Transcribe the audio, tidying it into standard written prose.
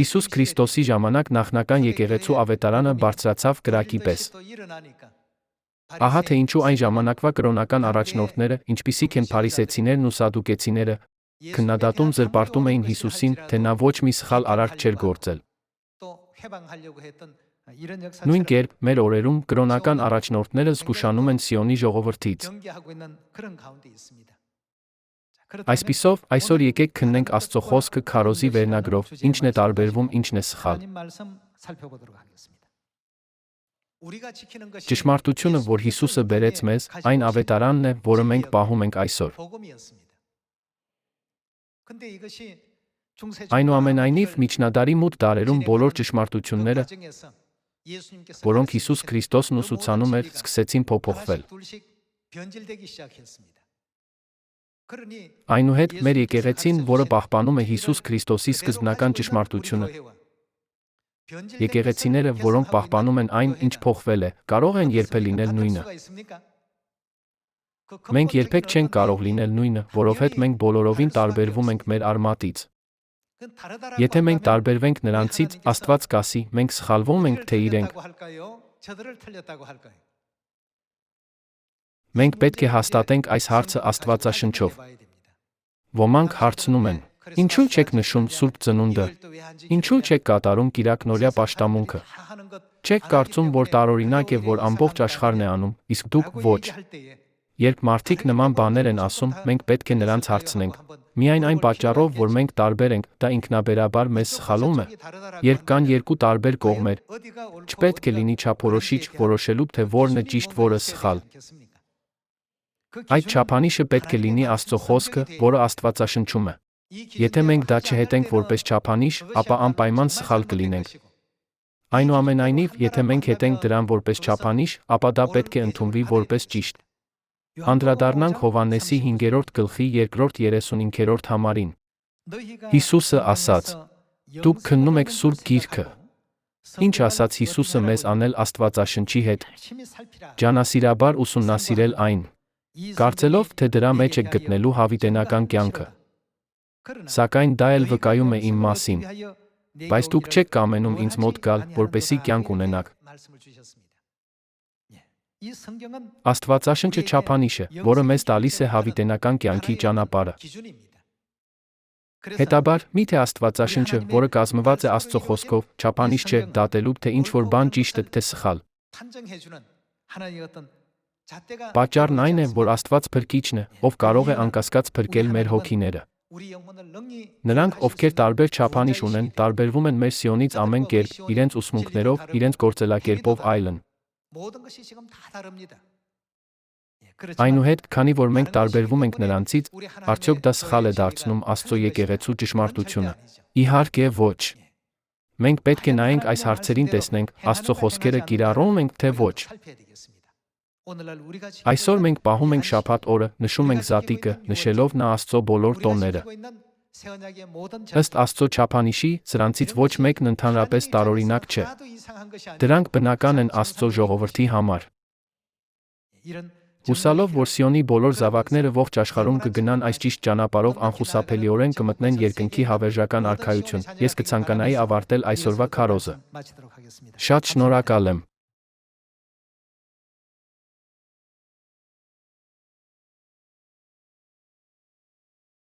Հիսուս Քրիստոսի ժամանակ նախնական եկեղեցու ավետարանը բարձրացավ կրակի պես։ Ահա թե ինչու այն ժամանակվա կրոնական առաջնորդները, ինչպիսիք են փարիսեցիներն ու սադուկեցիները, քննադատում զրպարտում էին Հիսուսին, թե նա ոչ մի սխալ արարք չէր գործել։ Նույն կերպ, մեր օրերում կրոնական առաջնորդները զգուշանում են Սիոնի ժողովրդից։ Այսպիսով, այսօր եկեք քննենք Աստծո խոսքը քարոզի վերնագրով, ինչն է տարբերվում, ինչն է սխալ։ Ճշմարտությունը, որ Հիսուսը բերեց մեզ, այն ավետարանն է, որը մենք պահում ենք այսօր։ Այնուամենայնիվ, միջնադարի մութ դարերում բոլոր ճշմարտությունները, որոնք Հիսուս Քրիստոսն ուսուցանում էր, սկսեցին փոփոխվել։ Այնուհետ, մեր եկեղեցին, որը պահպանում է Հիսուս Քրիստոսի սկզբնական ճշմարտությունը, եկեղեցիները, որոնք պահպանում են այն, ինչ փոխվել է, կարող են երբեք լինել նույնը։ Մենք երբեք չենք կարող լինել նույնը, որովհետև մենք բոլորովին տարբերվում ենք մեր արմատից։ Եթե մենք տարբերվենք նրանցից, Աստված կասի, մենք սխալվում ենք, թե իրենք։ Մենք պետք է հաստատենք այս հարցը Աստվածաշնչով։ Ոմանք հարցնում են. ինչու չեք նշում Սուրբ Ծնունդը, ինչու չեք կատարում կիրակնօրյա պաշտամունքը, չեք կարծում, որ տարօրինակ է, որ ամբողջ աշխարհն է անում, իսկ դուք ոչ։ Երբ մարդիկ նման բաներ են ասում, մենք պետք է նրանց հարցնենք. միայն այն պատճառով, որ մենք տարբեր ենք, դա ինքնաբերաբար մեզ սխալում է։ Երբ կան երկու տարբեր կողմեր, չպետք է լինի չափորոշիչ որոշելու, թե որն է ճիշտ, որը սխալ։ Այդ չափանիշը պետք է լինի Աստծո խոսքը, որը Աստվածաշնչում է։ Եթե մենք դա չհետենք որպես չափանիշ, ապա անպայման սխալ կլինենք։ Այնուամենայնիվ, եթե մենք հետենք դրան որպես չափանիշ, ապա դա պետք է ընդունվի որպես ճիշտ։ Անդրադառնանք Հովհաննեսի 5-րդ գլխի 2-35 համարին։ Հիսուսը ասաց. Դուք քննում եք Սուրբ Գիրքը։ Ինչ ասաց Հիսուսը մեզ անել Աստվածաշնչի հետ։ Ջանասիրաբար ուսումնասիրել այն, կարծելով, թե դրա մեջ եք գտնելու հավիտենական կյանքը։ Սակայն դա էլ վկայում է իմ մասին։ Բայց դուք չեք կամենում ինձ մոտ գալ, որպեսզի կյանք ունենաք։ Աստվածաշնչը չափանիշ է, որը մեզ տալիս է հավիտենական կյանքի ճանապարհը։ Հետաբար, միթե Աստվածաշնչը, որը կազմված է Աստծո խոսքով, չափանիշ չէ դատելու, թե ինչ-որ բան ճիշտ է, թե սխալ։ Պատճառն այն է, որ Աստված փրկիչն է, ով կարող է անկասկած փրկել մեր հոգիները։ Նրանք, ովքեր տարբեր չափանիշ ունեն, տարբերվում են մեր Սիոնից ամեն կերպ, իրենց ուսմունքներով, իրենց գործելակերպով այլն։ Այնուհետ, քանի որ մենք տարբերվում ենք նրանցից, արդյոք դա սխալ է դարձնում Աստծո եկեղեցու ճշմարտությունը։ Իհարկե ոչ։ Մենք պետք է նայենք այս հարցերին, տեսնենք, Աստծո խոսքերը կիրառում ենք, թե ոչ։ Այսօր մենք պահում ենք շաբաթ օրը, նշում ենք զատիկը, նշելով նա Աստծո բոլոր տոները։ Ըստ Աստծո չափանիշի, սրանցից ոչ մեկն ընդհանրապես տարօրինակ չէ։ Դրանք բնական են Աստծո ժողովրդի համար։ Հուսալով, որ Սիոնի բոլոր զավակները ողջ աշխարհում կգնան այս ճիշտ ճանապարհով անխուսափելիորեն կմտնեն երկնքի հավերժական արքայություն, ես կցանկանայի ավարտել այսօրվա քարոզը։ Շատ շնորհակալ եմ։